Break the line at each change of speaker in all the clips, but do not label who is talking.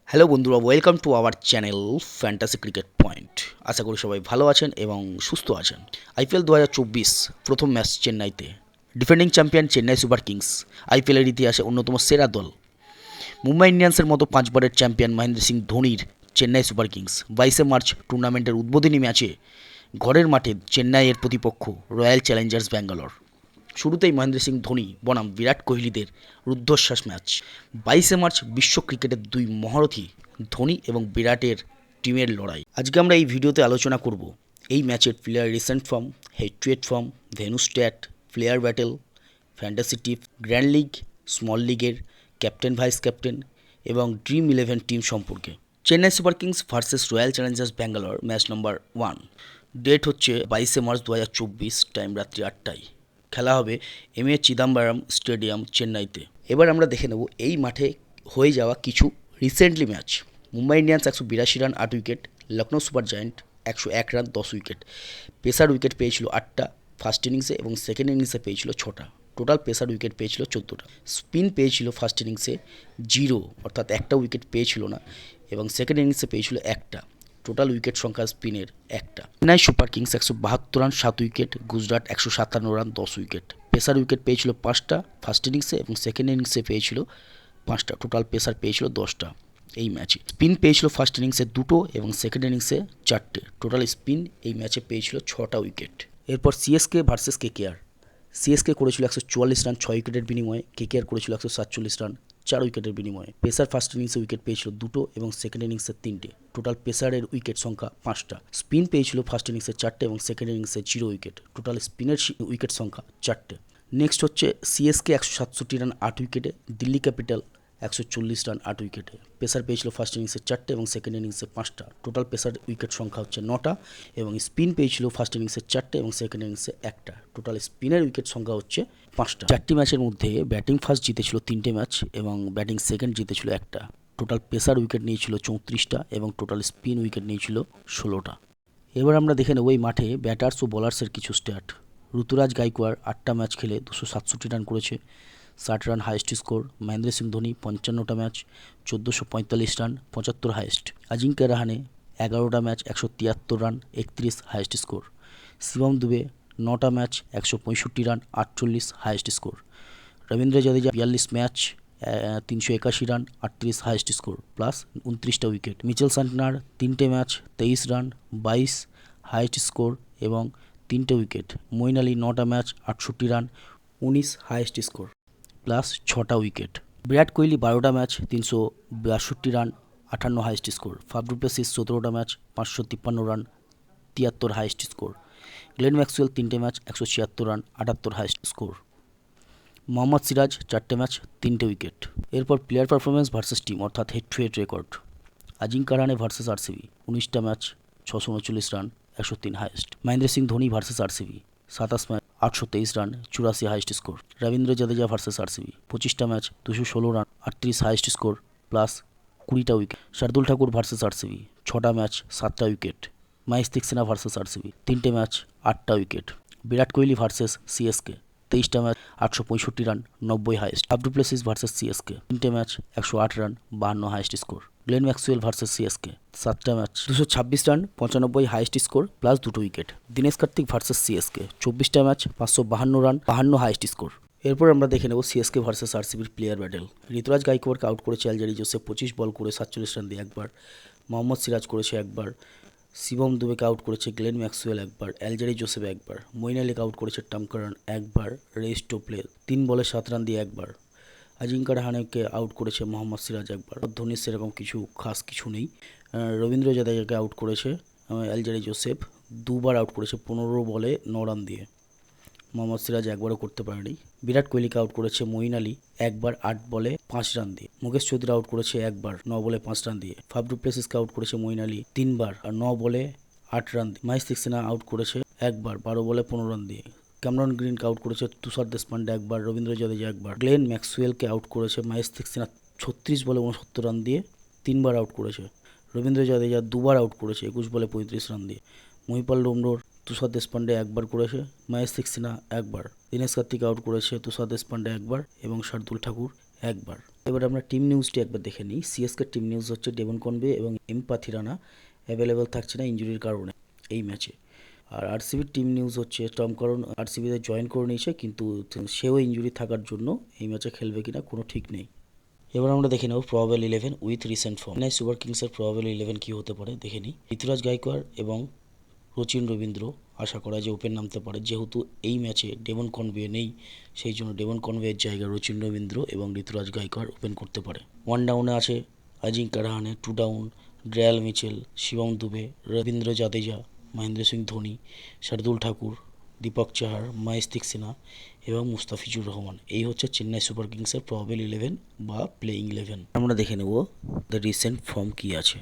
Hello বন্ধুরা, welcome to our channel fantasy cricket point. আশা করি সবাই ভালো আছেন এবং সুস্থ আছেন। আইপিএল 2024 প্রথম ম্যাচ চেন্নাইতে। Defending champion Chennai super kings, আইপিএলের ইতিহাসে অন্যতম সেরা দল। মুম্বাই ইন্ডিয়ান্সের মতো 5বারের চ্যাম্পিয়ন মহেন্দ্র সিং ধোনির চেন্নাই সুপার কিংস 22শে মার্চ টুর্নামেন্টের উদ্বোধনী ম্যাচে ঘরের মাঠে চেন্নাইয়ের প্রতিপক্ষ রয়্যাল চ্যালেঞ্জার্স ব্যাঙ্গালোর। শুরুতেই মহেন্দ্র সিং ধোনি বনাম বিরাট কোহলিদের রুদ্ধশ্বাস ম্যাচ। 22শে মার্চ বিশ্ব ক্রিকেটের দুই মহারথী ধোনি এবং বিরাটের টিমের লড়াই। আজকে আমরা এই ভিডিওতে আলোচনা করব এই ম্যাচের player recent form, head to head form, venue stat, player battle, fantasy tip, grand league, small লিগের ক্যাপ্টেন ভাইস ক্যাপ্টেন এবং ড্রিম 11 টিম সম্পর্কে। Chennai super Kings versus Royal Challengers Bangalore, match number 1। Date হচ্ছে 22শে মার্চ 2024, টাইম রাত্রি 8টায়। খেলা হবে M A Chidambaram stadium, চেন্নাইতে। এবার আমরা দেখে নেব এই মাঠে হয়ে যাওয়া কিছু recently match. Mumbai Indians 182 run 8 wicket, Lucknow super giant 101 run 10 wicket. Pacer wicket পেয়েছিল 8টা ফার্স্ট ইনিংসে এবং সেকেন্ড ইনিংসে পেয়েছিল 6টা। টোটাল পেসার উইকেট পেয়েছিল 14টা। স্পিন পেয়েছিল ফার্স্ট ইনিংসে 0, অর্থাৎ একটা উইকেট পেয়েছিল না, এবং সেকেন্ড ইনিংসে পেয়েছিল 1টা। টোটাল উইকেট সংখ্যা স্পিনের 1টা। Chennai super Kings 172 run 7 wicket, Gujarat 157 run 10 wicket. Pacer wicket পেয়েছিল 5টা ফার্স্ট ইনিংসে এবং সেকেন্ড ইনিংসে পেয়েছিল 5টা। টোটাল পেসার পেয়েছিল 10টা এই ম্যাচে। স্পিন পেয়েছিল ফার্স্ট ইনিংসে 2টো এবং সেকেন্ড ইনিংসে 4টে। টোটাল স্পিন এই ম্যাচে পেয়েছিল 6টা উইকেট। এরপর সিএসকে ভার্সেস কেকেআর। সিএসকে করেছিল 144 রান 6 উইকেটের বিনিময়ে, কেকেআর করেছিল 147 রান 4 উইকেটের বিনিময়ে। পেসার ফার্স্ট ইনিংসে উইকেট পেয়েছিল 2টো এবং সেকেন্ড ইনিংসে 3টে। টোটাল পেসারের উইকেট সংখ্যা 5টা। স্পিন পেয়েছিল ফার্স্ট ইনিংসে 4টে এবং সেকেন্ড ইনিংসে 0 উইকেট। টোটাল স্পিনের উইকেট সংখ্যা 4টে। নেক্সট হচ্ছে সিএসকে 167 রান 8 উইকেটে, দিল্লি ক্যাপিটাল 140 রান 8 উইকেটে। পেসার পেয়েছিল ফার্স্ট ইনিংসে 4টে এবং সেকেন্ড ইনিংসে 5টা। টোটাল পেসার উইকেট সংখ্যা হচ্ছে 9টা এবং স্পিন পেয়েছিল ফার্স্ট ইনিংসে 4টে এবং সেকেন্ড ইনিংসে 1টা। টোটাল স্পিনের উইকেট সংখ্যা হচ্ছে 5টা। 4টি ম্যাচের মধ্যে ব্যাটিং ফার্স্ট জিতেছিল 3টে ম্যাচ এবং ব্যাটিং সেকেন্ড জিতেছিল 1টা। টোটাল পেসার উইকেট নিয়েছিল 34টা এবং টোটাল স্পিন উইকেট নিয়েছিল 16টা। এবার আমরা দেখে নেব এই মাঠে ব্যাটার্স ও বোলার্সের কিছু স্ট্যাট। ঋতুরাজ গাইকোয়াড় 8টা ম্যাচ খেলে 267 রান করেছে, 60 run highest score. Mahendra Singh Dhoni 55টা match, 1445 run, 75 highest. Ajinkya Rahane 11টা match, 173 run, 31 highest score. Shivam Dube 9টা match, 165 run, 48 highest score. Ravindra Jadeja 42 match, 381 run, 38 highest score, plus 29টা উইকেট। মিচেল সান্টনার 3টে ম্যাচ, 23 রান, 22 হাইয়েস্ট স্কোর এবং 3টে wicket. Moeen Ali 9টা match, 68 run, 19 highest score, plus 6টা wicket. Virat Kohli 12টা match, 362 run, 58 highest score. Faf du Plessis 17টা match, 553 run, 73 highest score. Glenn Maxwell 3টে match, 176 run, 78 highest score. Mohammed Siraj 4টে match, 3টে wicket. এরপর প্লেয়ার পারফরমেন্স ভার্সেস টিম, অর্থাৎ head to head record. Ajinkya Rahane versus RCB 19টা match, 639 run, 103 highest. Mahendra Singh Dhoni versus RCB 27 match, 823 run, 84 highest score. Ravindra Jadeja versus RCB 25টা match, 216 run, 38 highest score, plus 20টা wicket. Shardul Thakur versus RCB 6টা match, 7টা wicket. Maheesh Theekshana versus RCB 3টে match, 8টা wicket. Virat Kohli versus CSK 23টা match, 865 run, 90 highest. Faf du Plessis versus CSK 3টে match, 108 run, 52 highest score. Glenn Maxwell versus CSK 7টা match, 226 run, 95 highest score, plus 2টো wicket. Dinesh Karthik versus CSK 24টা match, 552 run, 52 highest score. এরপর আমরা দেখে নেব CSK versus আরসিবির player battle. Ruturaj গাইকোয়াড়কে out করেছে অ্যালজারি জোসেফ 25 বল করে 47 রান দিয়ে একবার। মোহাম্মদ সিরাজ করেছে একবার। শিবম দুবেকে আউট করেছে গ্লেন ম্যাক্সওয়েল একবার, অ্যালজারি জোসেফ একবার। মঈন আলীকে আউট করেছে টামকারান একবার, রেইস টোপলে 3 বলে 7 রান দিয়ে একবার। আজিঙ্ক্য রাহানেকে আউট করেছে মোহাম্মদ সিরাজ একবার। ধোনির সেরকম খাস কিছু নেই। রবীন্দ্র জাদেজাকে আউট করেছে অ্যালজারি জোসেফ, 2বার আউট করেছে 15 বলে 9 রান দিয়ে। মোহাম্মদ সিরাজ একবারও করতে পারেনি। বিরাট কোহলিকে আউট করেছে মঈন আলী একবার 8 বলে 5 রান দিয়ে। মুকেশ চৌধুরী আউট করেছে একবার 9 বলে 5 রান দিয়ে। ফাফ ডু প্লেসিসকে আউট করেছে মঈন আলী 3বার আর 9 বলে 8 রান দিয়ে। মহেশ দীক্ষিত আউট করেছে একবার 12 বলে 15 রান দিয়ে। ক্যামেরন গ্রিনকে আউট করেছে তুষার দেশপান্ডে একবার, রবীন্দ্র জাদেজা একবার। গ্লেন ম্যাক্সওয়েলকে আউট করেছে মহেশ দীক্ষিত 36 বলে 69 রান দিয়ে 3বার আউট করেছে। রবীন্দ্র জাদেজা 2বার আউট করেছে 21 বলে 35 রান দিয়ে। মহিপাল ডোমরোর তুষার দেশপান্ডে একবার করেছে, মহেশ দীক্ষিত একবার। দীনেশ কার্তিক আউট করেছে তুষার দেশপান্ডে একবার এবং শার্দুল ঠাকুর একবার। এবার আমরা টিম নিউজটি একবার দেখে নিই। সিএসকে টিম নিউজ হচ্ছে ডেভন কনবে এবং এম পাথিরানা অ্যাভেলেবেল থাকছে না ইঞ্জুরির কারণে এই ম্যাচে। আর আরসিবির টিম নিউজ হচ্ছে টম কারণ আরসিবিতে জয়েন করে নিয়েছে, কিন্তু সেও ইঞ্জুরি থাকার জন্য এই ম্যাচে খেলবে কিনা কোনো ঠিক নেই। এবার আমরা দেখে নেব probable 11 with recent form. Chennai Super কিংসের প্রবাবল 11 কী হতে পারে দেখে নিই। ঋতুরাজ গায়কোয়াড় এবং রচিন রবীন্দ্র আশা করা যে ওপেন নামতে পারে, যেহেতু এই ম্যাচে ডেভন কনবে নেই, সেই জন্য ডেভন কনভেয়ের জায়গায় রচিন রবীন্দ্র এবং ঋতুরাজ গায়কোয়াড় ওপেন করতে পারে। ওয়ান ডাউনে আছে Ajinkya Rahane, two down Daryl Mitchell, Shivam Dube, Ravindra Jadeja, Mahendra Singh Dhoni, Shardul Thakur, Deepak Chahar, Mahesh Sinha এবং মুস্তাফিজুর রহমান। এই হচ্ছে চেন্নাই সুপার কিংসের প্রবাবল 11 বা প্লেইং 11। আমরা দেখে নেব দ্য রিসেন্ট ফর্ম কী আছে।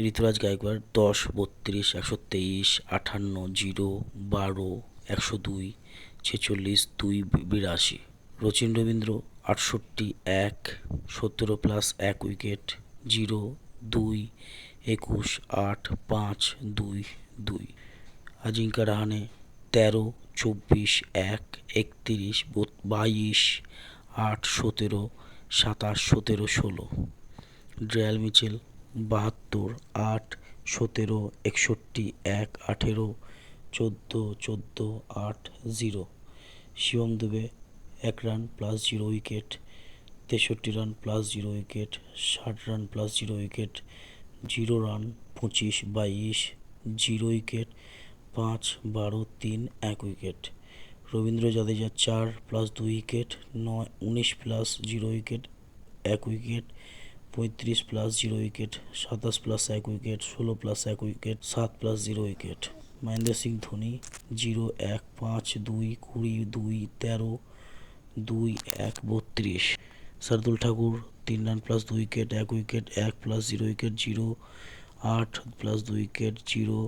ঋতুরাজ Gaikwad 10, 32, 123, 58, 0, 12, 102, 46, 2, 82। Rachin Rabindra 68, 1, 17 + 1 wicket, 0, 2, 21, 8, 5, 2, 2। Ajinkya Rahane 13, 24, 1, 31, 22, 8, 17, 27, 17, 16। ড্রেয়াল Mitchell 72, 8, 17, 61, 1, 18, 14, 14, 8, 0। Shivam Dube 1 run plus 0 wicket, 63 run plus 0 wicket, 60 run plus 0 wicket, 0 run 25, 22, 0 wicket, 5, 12, 3, 1 wicket. Ravindra Jadeja 4 plus 2 wicket, 19 plus 0 wicket 1 wicket, 35 plus 0 wicket, 27 plus 1 wicket, 16 plus 1 wicket, 7 plus 0 wicket. Mahendra Singh Dhoni 0, 1, 5, 2, 20, 2, 13, 2, 1, 32। Shardul Thakur 3 run plus 2 wicket 1 wicket, 1 plus 0 wicket 0, 8 plus 2 wicket 0,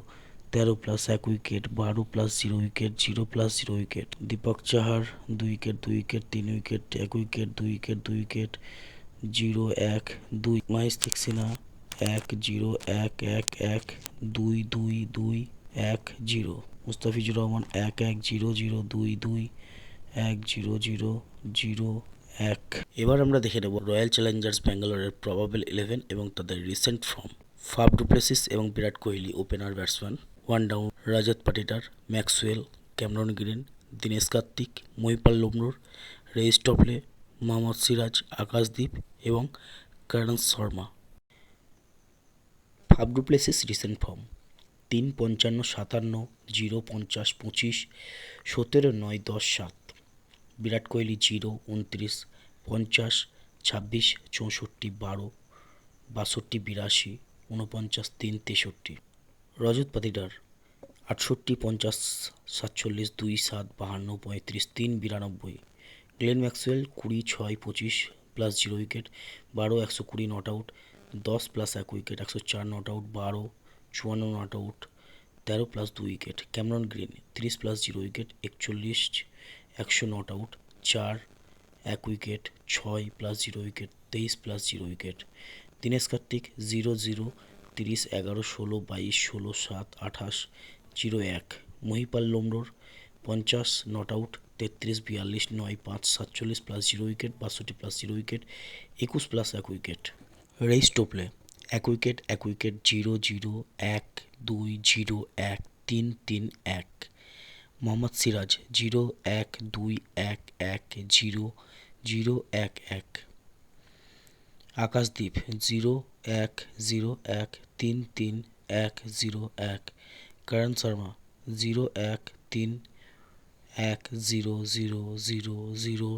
13 plus 1 wicket, 12 plus 0 wicket, 0 plus 0 wicket. Deepak Chahar 2 wicket 2 wicket 3 wicket 1 wicket 2 wicket 2 wicket, 0, 1, 2। Mahesh Sinha 1, 0, 1, 1, 1, 2, 2, 2, 1, 0। Mustafizur Rahman 1, 1, 0, 0, 2, 2, 1, 0, 0, 0, 1। এবার আমরা দেখে নেব royal Challengers ব্যাঙ্গালোরের probable 11 এবং তাদের recent form. Faf du Plessis এবং Virat Kohli opener batsman. One down Rajat Patidar, Maxwell, Cameron Green, Dinesh Karthik, Mahipal Lomror, Reece Topley, Mohammed Siraj, Akashdeep এবং Karan Sharma. Faf du Plessis recent form 3, 55, 57, 0, 50, 25, 17, 9, 10, 7। Virat Kohli 0, 29, 50, 26, 64, 12, 62, 82, 49, 3, 63। Rajat Patidar 68, 50, 47, 2, 7, 52, 35, 3, 92। Glenn Maxwell 20, 6, 25 plus 0 wicket, 12, 120 not out, 10 plus 1 wicket, 104 not out, 12, 54 not out, 13 plus 2 wicket. Cameron green 30 plus 0 wicket, 41, 100 not out, 4, 1 wicket, 6 plus 0 wicket, 23 plus 0 wicket. Dinesh Kartik 0, 0, 30, 11, 16, 22, 16, 7, 28, 0, 1। Mahipal Lomror 50 not out, 33, 42, 9, 5, 47 plus 0 wicket, 62 plus 0 wicket, 21 plus 1 wicket. Reece Topley 1 wicket, 1 wicket, 0, 0, 1, 2, 0, 1, 3, 3, 1। Mohammed Siraj 0, 1, 2, 1, 1, 0, 0, 1, 1। Akashdeep 0, 1, 0, 1, 3, 3, 1, 0, 1। Karan Sharma 0, 1, 3, 1, 0, 0, 0, 0,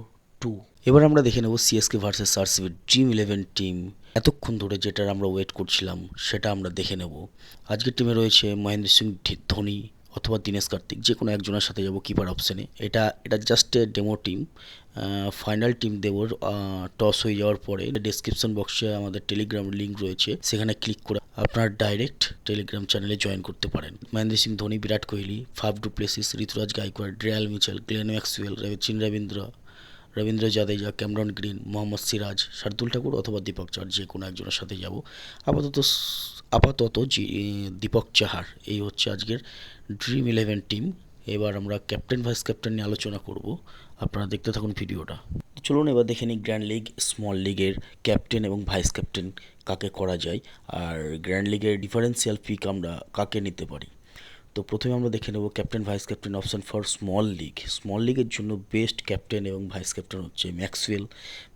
2। এবার আমরা দেখে নেব CSK versus আরসিবির dream 11 team. এতক্ষণ ধরে যেটার আমরা wait করছিলাম সেটা আমরা দেখে নেব। আজকের টিমে রয়েছে মহেন্দ্র সিং ধোনি অথবা দীনেশ কার্তিক, যে কোনো একজনের সাথে যাব কিপার অপশানে। এটা just a demo team. Final team Dev toss হয়ে যাওয়ার পরে। ডেসক্রিপশন বক্সে আমাদের টেলিগ্রাম লিঙ্ক রয়েছে, সেখানে ক্লিক করে আপনার ডাইরেক্ট টেলিগ্রাম চ্যানেলে জয়েন করতে পারেন। Mahendra Singh Dhoni, Virat Kohli, Faf du Plessis, Ruturaj Gaikwad, Daryl Mitchell, Glenn Maxwell, Rachin Ravindra Jadeja, Cameron Green, Mohammed Siraj, Shardul Thakur অথবা দীপক চাহার, যে কোনো একজনের সাথে যাব। আপাতত দীপক চাহার। এই হচ্ছে আজকের ড্রিম 11 টিম। এবার আমরা ক্যাপ্টেন ভাইস ক্যাপ্টেন নিয়ে আলোচনা করব। আপনারা দেখতে থাকুন ভিডিওটা। চলুন এবার দেখে নিই গ্র্যান্ড লিগ স্মল লিগের ক্যাপ্টেন এবং ভাইস ক্যাপ্টেন কাকে করা যায়, আর গ্র্যান্ড লিগের ডিফারেন্সিয়াল পিক আমরা কাকে নিতে পারি। তো প্রথমে আমরা দেখে নেব captain vice captain option for small league. Small লিগের জন্য বেস্ট ক্যাপ্টেন এবং ভাইস ক্যাপ্টেন হচ্ছে ম্যাক্সওয়েল,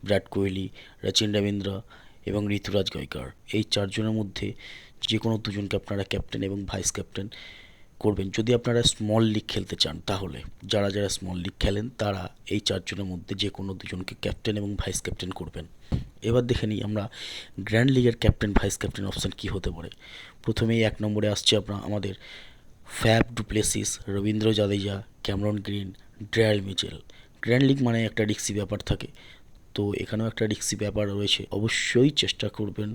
বিরাট কোহলি, রচিন রবীন্দ্র এবং ঋতুরাজ গায়কোয়াড়। এই চারজনের মধ্যে যে কোনো দুজনকে আপনারা ক্যাপ্টেন এবং ভাইস ক্যাপ্টেন করবেন যদি আপনারা স্মল লিগ খেলতে চান। তাহলে যারা যারা স্মল লিগ খেলেন তারা এই চারজনের মধ্যে যে কোনো দুজনকে ক্যাপ্টেন এবং ভাইস ক্যাপ্টেন করবেন। এবার দেখে নিই আমরা গ্র্যান্ড লিগের ক্যাপ্টেন ভাইস ক্যাপ্টেন অপশান কী হতে পারে। প্রথমেই 1 নম্বরে আসছে আমাদের fab du Plessis, Rabindra Jadeja, Cameron green, Daryl Mitchell. Grand league মানে একটা রিক্সি ব্যাপার থাকে, তো এখানেও একটা রিক্সি ব্যাপার রয়েছে। অবশ্যই চেষ্টা করবেন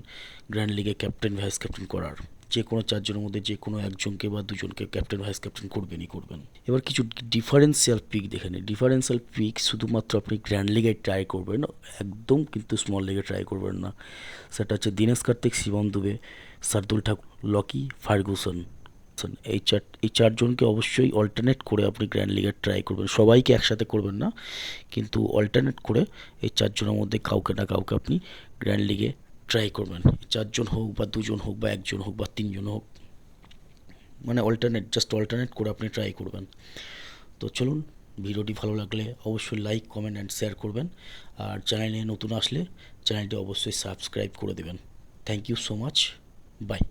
গ্র্যান্ড লিগে ক্যাপ্টেন ভাইস ক্যাপ্টেন করার। যে কোনো চারজনের মধ্যে যে কোনো একজনকে বা দুজনকে ক্যাপ্টেন ভাইস ক্যাপ্টেন করবেনই করবেন। এবার কিছু ডিফারেন্সিয়াল পিক দেখে নিন। ডিফারেন্সিয়াল পিক শুধুমাত্র আপনি গ্র্যান্ড লিগে ট্রাই করবেন, একদম কিন্তু স্মল লিগে ট্রাই করবেন না। সেটা হচ্ছে দীনেশ কার্তিক, শিবম দুবে, শার্দুল ঠাকুর, লকি ফার্গুসন। এই চারজনকে অবশ্যই অল্টারনেট করে আপনি গ্র্যান্ড লিগে ট্রাই করবেন। সবাইকে একসাথে করবেন না, কিন্তু অল্টারনেট করে এই চারজনের মধ্যে কাউকে না কাউকে আপনি গ্র্যান্ড লিগে ট্রাই করবেন। চারজন হোক বা দুজন হোক বা একজন হোক বা তিনজন হোক, মানে অল্টারনেট করে আপনি ট্রাই করবেন। তো চলুন, ভিডিওটি ভালো লাগলে অবশ্যই লাইক, কমেন্ট অ্যান্ড শেয়ার করবেন। আর চ্যানেলে নতুন আসলে চ্যানেলটি অবশ্যই সাবস্ক্রাইব করে দেবেন। Thank you so much, by.